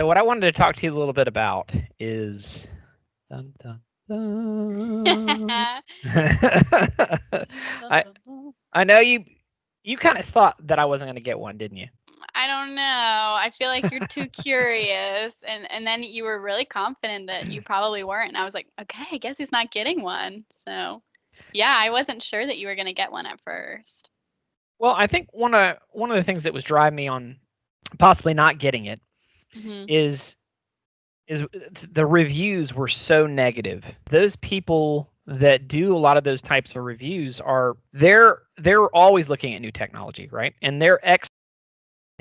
So what I wanted to talk to you a little bit about is dun, dun, dun. Dun, I dun, dun. I know you kind of thought that I wasn't going to get one, didn't you? I don't know. I feel like you're too curious, and then you were really confident that you probably weren't. And I was like, okay, I guess he's not getting one. So, yeah, I wasn't sure that you were gonna get one at first. Well, I think one of the things that was driving me on possibly not getting it Hmm. is is the reviews were so negative. Those people that do a lot of those types of reviews they're always looking at new technology, right? And their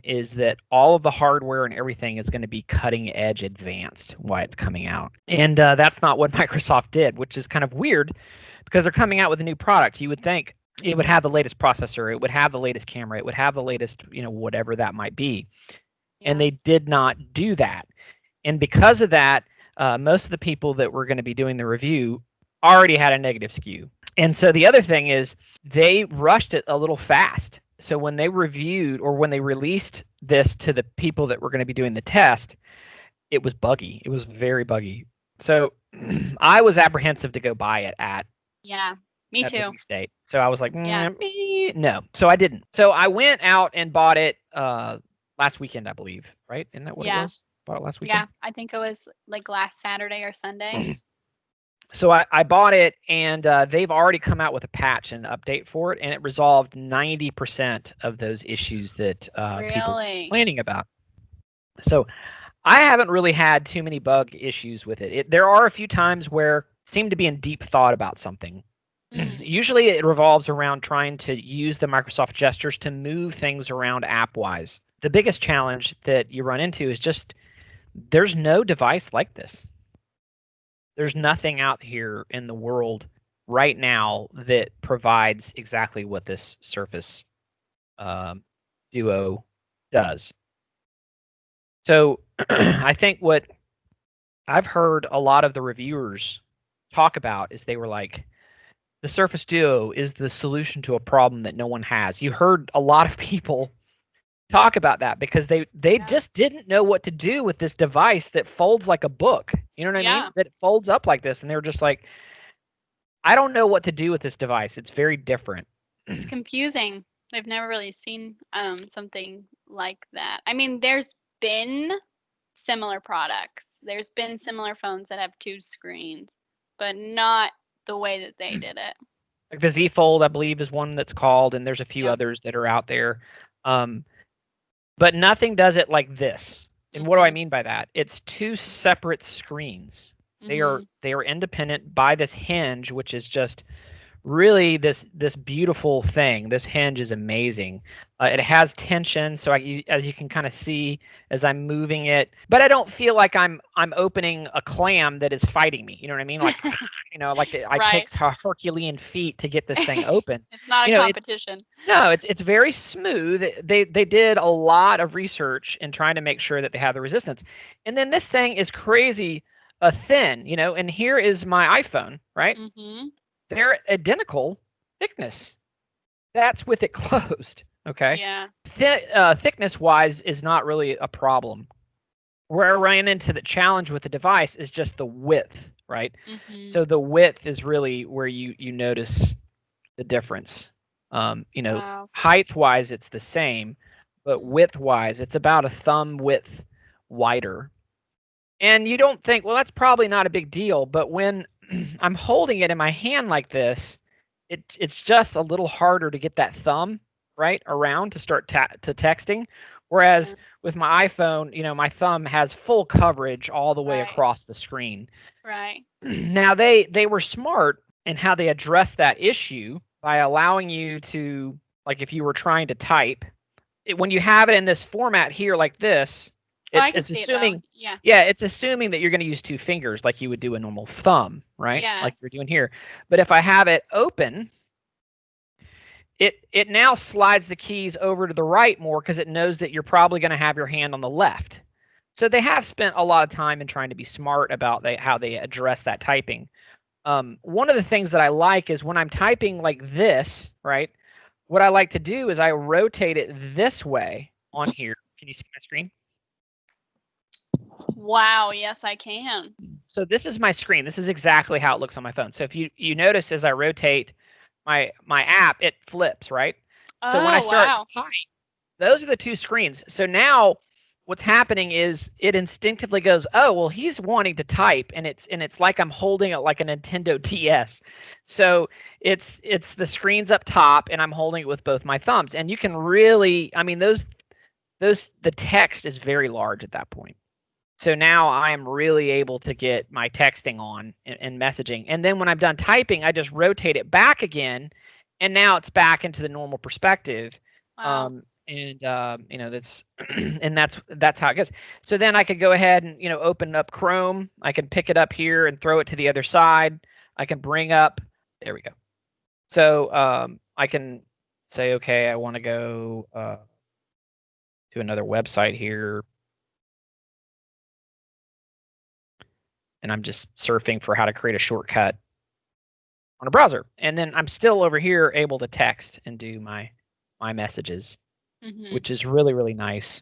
is that all of the hardware and everything is going to be cutting edge advanced why it's coming out. And that's not what Microsoft did, which is kind of weird because they're coming out with a new product. You would think it would have the latest processor, it would have the latest camera, it would have the latest, whatever that might be. And Yeah. they did not do that. And because of that, most of the people that were going to be doing the review already had a negative skew. And so the other thing is they rushed it a little fast. So when they reviewed or when they released this to the people that were going to be doing the test, it was buggy. It was very buggy. So I was apprehensive to go buy it Yeah. Me at too. release date. So I was like, Yeah. no. So I didn't. So I went out and bought it last weekend, I believe. Right? Isn't that what it Yeah. was? Bought it last weekend. Yeah. I think it was like last Saturday or Sunday. So I bought it, and they've already come out with a patch and update for it, and it resolved 90% of those issues that people were Really? complaining about. So I haven't really had too many bug issues with it. There are a few times where I seem to be in deep thought about something. Mm. Usually it revolves around trying to use the Microsoft gestures to move things around app wise. The biggest challenge that you run into is just there's no device like this. There's nothing out here in the world right now that provides exactly what this Surface um, Duo does. So I think what I've heard a lot of the reviewers talk about is they were like, the Surface Duo is the solution to a problem that no one has. You heard a lot of people talk about that because they Yeah. just didn't know what to do with this device that folds like a book. You know what I mean? Yeah. That it folds up like this, and they were just like, I don't know what to do with this device. It's very different. It's confusing. I've never really seen something like that. I mean, there's been similar products. There's been similar phones that have two screens, but not the way that they did it. Like the Z Fold, I believe, is one that's called, and there's a few Yep. others that are out there. Um, but nothing does it like this. And what do I Mhm. mean by that? It's two separate screens. Mhm. They are independent by this hinge, which is just really this beautiful thing. This hinge is amazing. It has tension, so as you can kind of see as I'm moving it, but I don't feel like I'm opening a clam that is fighting me. You know what I mean? Like like I Right. take Herculean feet to get this thing open. It's not a It's competition. no, it's very smooth. They did a lot of research in trying to make sure that they have the resistance. And then this thing is crazy thin, and here is my iPhone, right? Mhm. They're identical thickness. That's with it closed. Okay. Yeah. Thickness wise is not really a problem. Where I ran into the challenge with the device is just the width, right? Mhm. So the width is really where you notice the difference. Wow. Height wise, it's the same, but Mm. width wise, it's about a thumb width wider. And you don't think, well, that's probably not a big deal. But when I'm holding it in my hand like this, it's just a little harder to get that thumb right around to start to texting. Yeah. Whereas with my iPhone, my thumb has full coverage all the way Right. across the screen. Right. Now they were smart in how they addressed that issue by allowing you to, like, if you were trying to type when you have it in this format here like this, Oh, I can it's see it though. assuming, Yeah. yeah, it's assuming that you're going to use two fingers like you would do a normal thumb, right? Like you're Yes. doing here. But if I have it open, it now slides the keys over to the right more because it knows that you're probably going to have your hand on the left. So they have spent a lot of time in trying to be smart about how they address that typing. One of the things that I like is when I'm typing like this, right? What I like to do is I rotate it this way on here. Can you see my screen? Wow, yes, I can. So this is my screen. This is exactly how it looks on my phone. So if you notice as I rotate my app, it flips, right? So when I Oh, start wow. to type, those are the two screens. So now what's happening is it instinctively goes, "Oh, well, he's wanting to type," and it's like I'm holding it like a Nintendo DS. So it's the screens up top, and I'm holding it with both my thumbs. And you can really, I mean, the text is very large at that point. So now I am really able to get my texting on and messaging. And then when I'm done typing, I just rotate it back again, and now it's back into the normal perspective. Wow. That's and that's how it goes. So then I could go ahead and open up Chrome. I can pick it up here and throw it to the other side. I can bring up. There we go. So I can say, okay, I want to go to another website here. And I'm just surfing for how to create a shortcut on a browser. And then I'm still over here able to text and do my messages, Mm-hmm. which is really, really nice.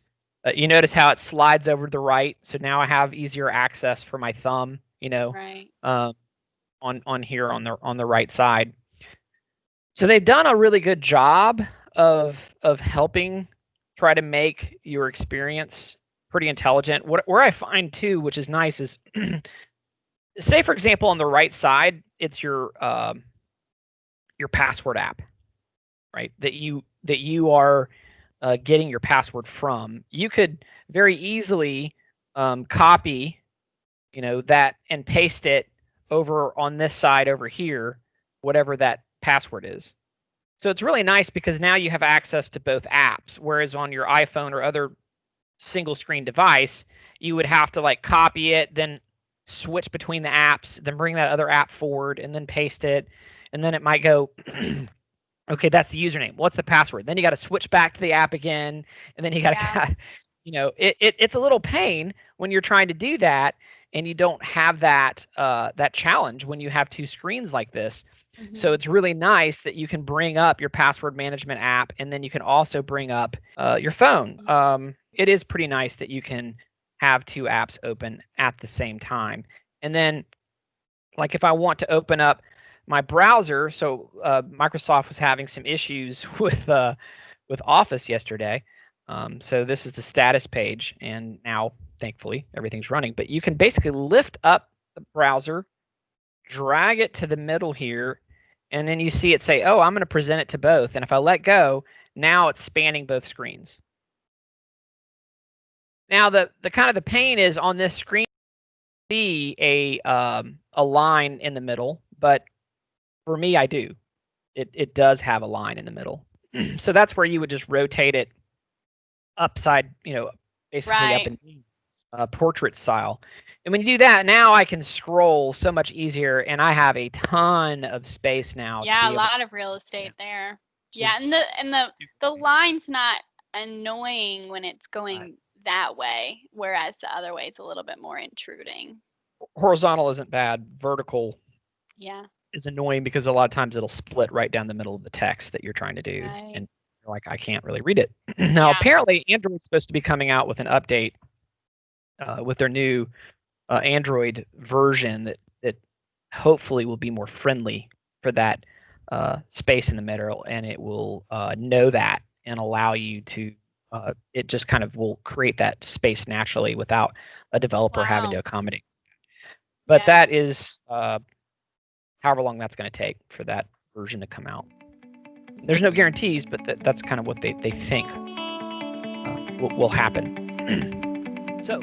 You notice how it slides over to the right. So now I have easier access for my thumb, Right. on here on the right side. So they've done a really good job of helping try to make your experience pretty intelligent. Where I find too, which is nice, is say for example on the right side, it's your password app, right? That you are getting your password from. You could very easily copy, that and paste it over on this side over here, whatever that password is. So it's really nice because now you have access to both apps, whereas on your iPhone or other single screen device, you would have to like copy it, then switch between the apps, then bring that other app forward and then paste it. And then it might go, okay, that's the username. What's the password? Then you got to switch back to the app again. And then you got Yeah. to, it's a little pain when you're trying to do that and you don't have that that challenge when you have two screens like this. So Mm-hmm. it's really nice that you can bring up your password management app and then you can also bring up your phone. It is pretty nice that you can have two apps open at the same time. And then, like if I want to open up my browser, so Microsoft was having some issues with Office yesterday. So this is the status page, and now thankfully everything's running. But you can basically lift up the browser, drag it to the middle here, and then you see it say, "Oh, I'm going to present it to both." And if I let go, now it's spanning both screens. Now the kind of the pain is on this screen see a line in the middle, but for me, I do. It does have a line in the middle. So that's where you would just rotate it upside, basically up Right. and portrait style. And when you do that, now I can scroll so much easier, and I have a ton of space now to Yeah, be a able. lot of real estate there. This Yeah, and is the line's not annoying when it's right. going that way, whereas the other way is a little bit more intruding. Horizontal isn't bad. Vertical Yeah. is annoying because a lot of times it'll split right down the middle of the text that you're trying to do, Right. and you're like, I can't really read it. Now, Yeah. apparently, Android's supposed to be coming out with an update with their new Android version that hopefully will be more friendly for that space in the middle, and it will know that and allow you to. It just kind of will create that space naturally without a developer having to Wow. accommodate. But Yeah. that is however long that's going to take for that version to come out. There's no guarantees, but that's kind of what they think will happen. So